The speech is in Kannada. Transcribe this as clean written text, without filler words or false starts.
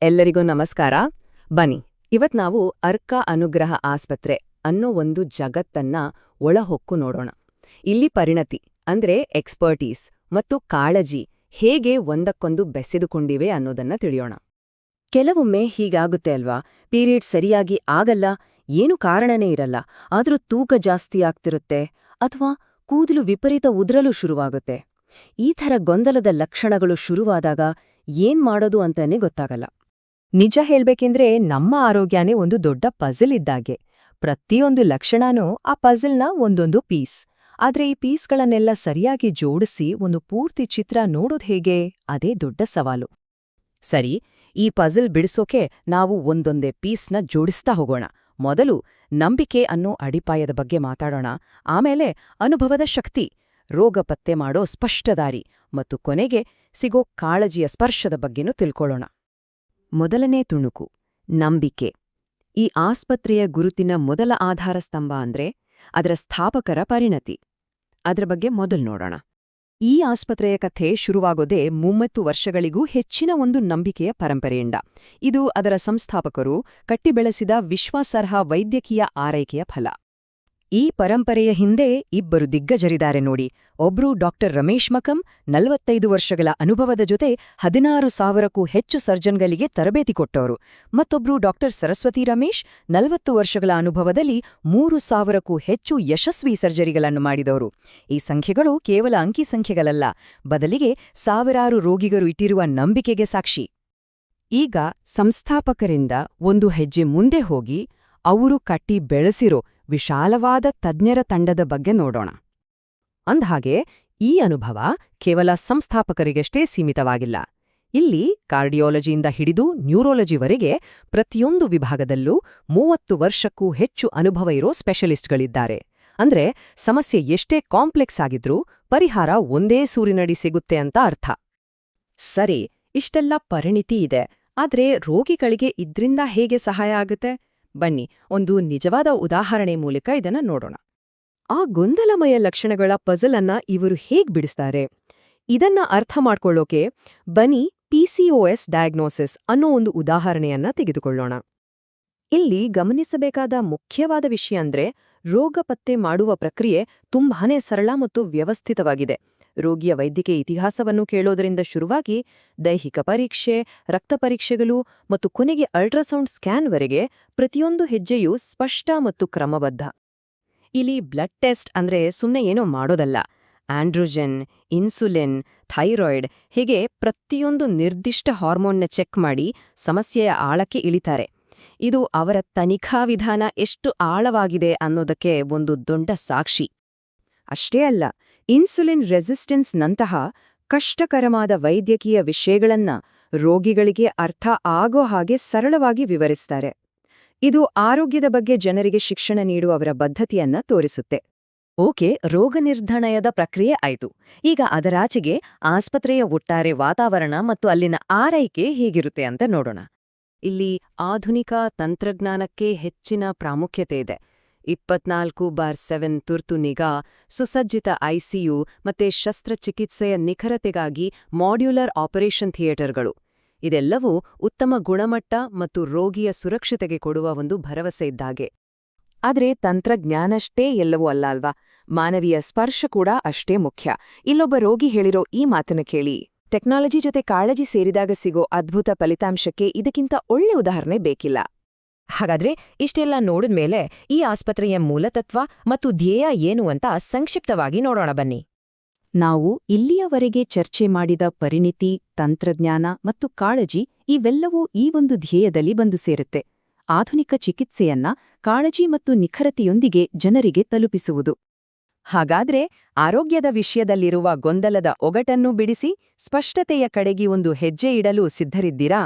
ಎಲ್ಲರಿಗೂ ನಮಸ್ಕಾರ. ಬನ್ನಿ, ಇವತ್ ನಾವು ಅರ್ಕ ಅನುಗ್ರಹ ಆಸ್ಪತ್ರೆ ಅನ್ನೋ ಒಂದು ಜಗತ್ತನ್ನ ಒಳಹೊಕ್ಕು ನೋಡೋಣ. ಇಲ್ಲಿ ಪರಿಣತಿ ಅಂದ್ರೆ ಎಕ್ಸ್ಪರ್ಟೀಸ್ ಮತ್ತು ಕಾಳಜಿ ಹೇಗೆ ಒಂದಕ್ಕೊಂದು ಬೆಸೆದುಕೊಂಡಿವೆ ಅನ್ನೋದನ್ನ ತಿಳಿಯೋಣ. ಕೆಲವೊಮ್ಮೆ ಹೀಗಾಗುತ್ತೆ ಅಲ್ವಾ, ಪೀರಿಯಡ್ ಸರಿಯಾಗಿ ಆಗಲ್ಲ, ಏನು ಕಾರಣನೇ ಇರಲ್ಲ, ಆದ್ರೂ ತೂಕ ಜಾಸ್ತಿ ಆಗ್ತಿರುತ್ತೆ ಅಥವಾ ಕೂದಲು ವಿಪರೀತ ಉದುರಲು ಶುರುವಾಗುತ್ತೆ. ಈ ಥರ ಗೊಂದಲದ ಲಕ್ಷಣಗಳು ಶುರುವಾದಾಗ ಏನ್ ಮಾಡೋದು ಅಂತಾನೆ ಗೊತ್ತಾಗಲ್ಲ. ನಿಜ ಹೇಳ್ಬೇಕೆಂದ್ರೆ ನಮ್ಮ ಆರೋಗ್ಯನೇ ಒಂದು ದೊಡ್ಡ ಪಜಲ್ ಇದ್ದಾಗೆ. ಪ್ರತಿಯೊಂದು ಲಕ್ಷಣನೂ ಆ ಪಜಲ್ನ ಒಂದೊಂದು ಪೀಸ್. ಆದ್ರೆ ಈ ಪೀಸ್ಗಳನ್ನೆಲ್ಲ ಸರಿಯಾಗಿ ಜೋಡಿಸಿ ಒಂದು ಪೂರ್ತಿ ಚಿತ್ರ ನೋಡೋದು ಹೇಗೆ, ಅದೇ ದೊಡ್ಡ ಸವಾಲು. ಸರಿ, ಈ ಪಜಲ್ ಬಿಡಿಸೋಕೆ ನಾವು ಒಂದೊಂದೇ ಪೀಸ್ನ ಜೋಡಿಸ್ತಾ ಹೋಗೋಣ. ಮೊದಲು ನಂಬಿಕೆ ಅನ್ನೋ ಅಡಿಪಾಯದ ಬಗ್ಗೆ ಮಾತಾಡೋಣ, ಆಮೇಲೆ ಅನುಭವದ ಶಕ್ತಿ, ರೋಗ ಪತ್ತೆ ಮಾಡೋ ಸ್ಪಷ್ಟದಾರಿ ಮತ್ತು ಕೊನೆಗೆ ಸಿಗೋ ಕಾಳಜಿಯ ಸ್ಪರ್ಶದ ಬಗ್ಗೆನೂ ತಿಳ್ಕೊಳ್ಳೋಣ. ಮೊದಲನೇ ತುಣುಕು, ನಂಬಿಕೆ. ಈ ಆಸ್ಪತ್ರೆಯ ಗುರುತಿನ ಮೊದಲ ಆಧಾರ ಸ್ತಂಭ ಅಂದ್ರೆ ಅದರ ಸ್ಥಾಪಕರ ಪರಿಣತಿ. ಅದರ ಬಗ್ಗೆ ಮೊದಲು ನೋಡೋಣ. ಈ ಆಸ್ಪತ್ರೆಯ ಕಥೆ ಶುರುವಾಗೋದೇ 30 ವರ್ಷಗಳಿಗೂ ಹೆಚ್ಚಿನ ಒಂದು ನಂಬಿಕೆಯ ಪರಂಪರೆಯಿಂದ. ಇದು ಅದರ ಸಂಸ್ಥಾಪಕರು ಕಟ್ಟಿಬೆಳೆಸಿದ ವಿಶ್ವಾಸಾರ್ಹ ವೈದ್ಯಕೀಯ ಆರೈಕೆಯ ಫಲ. ಈ ಪರಂಪರೆಯ ಹಿಂದೆ ಇಬ್ಬರು ದಿಗ್ಗಜರಿದ್ದಾರೆ ನೋಡಿ. ಒಬ್ರು ಡಾಕ್ಟರ್ ರಮೇಶ್ ಮಕಂ, 45 ವರ್ಷಗಳ ಅನುಭವದ ಜೊತೆ 16,000ಕ್ಕೂ ಹೆಚ್ಚು ಸರ್ಜನ್ಗಳಿಗೆ ತರಬೇತಿ ಕೊಟ್ಟವರು. ಮತ್ತೊಬ್ರು ಡಾಕ್ಟರ್ ಸರಸ್ವತಿ ರಮೇಶ್, 40 ವರ್ಷಗಳ ಅನುಭವದಲ್ಲಿ 3,000ಕ್ಕೂ ಹೆಚ್ಚು ಯಶಸ್ವಿ ಸರ್ಜರಿಗಳನ್ನು ಮಾಡಿದವರು. ಈ ಸಂಖ್ಯೆಗಳು ಕೇವಲ ಅಂಕಿ ಸಂಖ್ಯೆಗಳಲ್ಲ, ಬದಲಿಗೆ ಸಾವಿರಾರು ರೋಗಿಗರು ಇಟ್ಟಿರುವ ನಂಬಿಕೆಗೆ ಸಾಕ್ಷಿ. ಈಗ ಸಂಸ್ಥಾಪಕರಿಂದ ಒಂದು ಹೆಜ್ಜೆ ಮುಂದೆ ಹೋಗಿ ಅವರು ಕಟ್ಟಿ ಬೆಳೆಸಿರೋ ವಿಶಾಲವಾದ ತಜ್ಞರ ತಂಡದ ಬಗ್ಗೆ ನೋಡೋಣ. ಅಂದ್ಹಾಗೆ ಈ ಅನುಭವ ಕೇವಲ ಸಂಸ್ಥಾಪಕರಿಗಷ್ಟೇ ಸೀಮಿತವಾಗಿಲ್ಲ. ಇಲ್ಲಿ ಕಾರ್ಡಿಯಾಲಜಿಯಿಂದ ಹಿಡಿದು ನ್ಯೂರೋಲಜಿವರೆಗೆ ಪ್ರತಿಯೊಂದು ವಿಭಾಗದಲ್ಲೂ 30 ವರ್ಷಕ್ಕೂ ಹೆಚ್ಚು ಅನುಭವ ಇರೋ ಸ್ಪೆಷಲಿಸ್ಟ್ಗಳಿದ್ದಾರೆ. ಅಂದ್ರೆ ಸಮಸ್ಯೆ ಎಷ್ಟೇ ಕಾಂಪ್ಲೆಕ್ಸ್ ಆಗಿದ್ರೂ ಪರಿಹಾರ ಒಂದೇ ಸೂರಿನಡಿ ಸಿಗುತ್ತೆ ಅಂತ ಅರ್ಥ. ಸರಿ, ಇಷ್ಟೆಲ್ಲ ಪರಿಣಿತಿ ಇದೆ, ಆದ್ರೆ ರೋಗಿಗಳಿಗೆ ಇದ್ರಿಂದ ಹೇಗೆ ಸಹಾಯ ಆಗುತ್ತೆ? ಬನ್ನಿ, ಒಂದು ನಿಜವಾದ ಉದಾಹರಣೆ ಮೂಲಕ ಇದನ್ನ ನೋಡೋಣ. ಆ ಗೊಂದಲಮಯ ಲಕ್ಷಣಗಳ ಪಜಲ್ ಅನ್ನ ಇವರು ಹೇಗ್ ಬಿಡಿಸ್ತಾರೆ ಇದನ್ನ ಅರ್ಥ ಮಾಡ್ಕೊಳ್ಳೋಕೆ ಬನ್ನಿ PCOS ಡಯಾಗ್ನೋಸಿಸ್ ಅನ್ನೋ ಒಂದು ಉದಾಹರಣೆಯನ್ನ ತೆಗೆದುಕೊಳ್ಳೋಣ. ಇಲ್ಲಿ ಗಮನಿಸಬೇಕಾದ ಮುಖ್ಯವಾದ ವಿಷಯ ಅಂದ್ರೆ ರೋಗ ಪತ್ತೆ ಮಾಡುವ ಪ್ರಕ್ರಿಯೆ ತುಂಬಾನೇ ಸರಳ ಮತ್ತು ವ್ಯವಸ್ಥಿತವಾಗಿದೆ. ರೋಗಿಯ ವೈದ್ಯಕೀಯ ಇತಿಹಾಸವನ್ನು ಕೇಳೋದರಿಂದ ಶುರುವಾಗಿ ದೈಹಿಕ ಪರೀಕ್ಷೆ, ರಕ್ತ ಪರೀಕ್ಷೆಗಳು ಮತ್ತು ಕೊನೆಗೆ ಅಲ್ಟ್ರಾಸೌಂಡ್ ಸ್ಕ್ಯಾನ್ವರೆಗೆ ಪ್ರತಿಯೊಂದು ಹೆಜ್ಜೆಯೂ ಸ್ಪಷ್ಟ ಮತ್ತು ಕ್ರಮಬದ್ಧ. ಇಲ್ಲಿ ಬ್ಲಡ್ ಟೆಸ್ಟ್ ಅಂದ್ರೆ ಸುಮ್ಮನೆ ಏನೋ ಮಾಡೋದಲ್ಲ. ಆಂಡ್ರೋಜನ್, ಇನ್ಸುಲಿನ್, ಥೈರಾಯ್ಡ್ ಹೀಗೆ ಪ್ರತಿಯೊಂದು ನಿರ್ದಿಷ್ಟ ಹಾರ್ಮೋನ್ನ ಚೆಕ್ ಮಾಡಿ ಸಮಸ್ಯೆಯ ಆಳಕ್ಕೆ ಇಳಿತಾರೆ. ಇದು ಅವರ ತನಿಖಾ ವಿಧಾನ ಎಷ್ಟು ಆಳವಾಗಿದೆ ಅನ್ನೋದಕ್ಕೆ ಒಂದು ದೊಡ್ಡ ಸಾಕ್ಷಿ. ಅಷ್ಟೇ ಅಲ್ಲ, ಇನ್ಸುಲಿನ್ ರೆಸಿಸ್ಟೆನ್ಸ್ ನಂತಹ ಕಷ್ಟಕರವಾದ ವೈದ್ಯಕೀಯ ವಿಷಯಗಳನ್ನ ರೋಗಿಗಳಿಗೆ ಅರ್ಥ ಆಗೋ ಹಾಗೆ ಸರಳವಾಗಿ ವಿವರಿಸ್ತಾರೆ. ಇದು ಆರೋಗ್ಯದ ಬಗ್ಗೆ ಜನರಿಗೆ ಶಿಕ್ಷಣ ನೀಡುವ ಅವರ ಬದ್ಧತೆಯನ್ನ ತೋರಿಸುತ್ತೆ. ಓಕೆ, ರೋಗ ನಿರ್ಣಯದ ಪ್ರಕ್ರಿಯೆ ಆಯ್ತು. ಈಗ ಅದರಾಚೆಗೆ ಆಸ್ಪತ್ರೆಯ ಒಟ್ಟಾರೆ ವಾತಾವರಣ ಮತ್ತು ಅಲ್ಲಿನ ಆರೈಕೆ ಹೇಗಿರುತ್ತೆ ಅಂತ ನೋಡೋಣ. ಇಲ್ಲಿ ಆಧುನಿಕ ತಂತ್ರಜ್ಞಾನಕ್ಕೆ ಹೆಚ್ಚಿನ ಪ್ರಾಮುಖ್ಯತೆ ಇದೆ. 24/7 ತುರ್ತು ನಿಗಾ, ಸುಸಜ್ಜಿತ ICU ಮತ್ತೆ ಶಸ್ತ್ರಚಿಕಿತ್ಸೆಯ ನಿಖರತೆಗಾಗಿ ಮಾಡ್ಯುಲರ್ ಆಪರೇಷನ್ ಥಿಯೇಟರ್ಗಳು, ಇದೆಲ್ಲವೂ ಉತ್ತಮ ಗುಣಮಟ್ಟ ಮತ್ತು ರೋಗಿಯ ಸುರಕ್ಷತೆಗೆ ಕೊಡುವ ಒಂದು ಭರವಸೆ ಇದ್ದಾಗೆ. ಆದ್ರೆ ತಂತ್ರಜ್ಞಾನಷ್ಟೇ ಎಲ್ಲವೂ ಅಲ್ಲ ಅಲ್ವಾ, ಮಾನವೀಯ ಸ್ಪರ್ಶ ಕೂಡ ಅಷ್ಟೇ ಮುಖ್ಯ. ಇಲ್ಲೊಬ್ಬ ರೋಗಿ ಹೇಳಿರೋ ಈ ಮಾತನ್ನ ಕೇಳಿ, ಟೆಕ್ನಾಲಜಿ ಜೊತೆ ಕಾಳಜಿ ಸೇರಿದಾಗ ಸಿಗೋ ಅದ್ಭುತ ಫಲಿತಾಂಶಕ್ಕೆ ಇದಕ್ಕಿಂತ ಒಳ್ಳೆ ಉದಾಹರಣೆ ಬೇಕಿಲ್ಲ. ಹಾಗಾದ್ರೆ ಇಷ್ಟೆಲ್ಲ ನೋಡಿದ್ಮೇಲೆ ಈ ಆಸ್ಪತ್ರೆಯ ಮೂಲತತ್ವ ಮತ್ತು ಧ್ಯೇಯ ಏನು ಅಂತ ಸಂಕ್ಷಿಪ್ತವಾಗಿ ನೋಡೋಣ ಬನ್ನಿ. ನಾವು ಇಲ್ಲಿಯವರೆಗೆ ಚರ್ಚೆ ಮಾಡಿದ ಪರಿಣಿತಿ, ತಂತ್ರಜ್ಞಾನ ಮತ್ತು ಕಾಳಜಿ ಇವೆಲ್ಲವೂ ಈ ಒಂದು ಧ್ಯೇಯದಲ್ಲಿ ಬಂದು ಸೇರುತ್ತೆ. ಆಧುನಿಕ ಚಿಕಿತ್ಸೆಯನ್ನ ಕಾಳಜಿ ಮತ್ತು ನಿಖರತೆಯೊಂದಿಗೆ ಜನರಿಗೆ ತಲುಪಿಸುವುದು. ಹಾಗಾದ್ರೆ ಆರೋಗ್ಯದ ವಿಷಯದಲ್ಲಿರುವ ಗೊಂದಲದ ಒಗಟನ್ನು ಬಿಡಿಸಿ ಸ್ಪಷ್ಟತೆಯ ಕಡೆಗೆ ಒಂದು ಹೆಜ್ಜೆ ಇಡಲು ಸಿದ್ಧರಿದ್ದೀರಾ?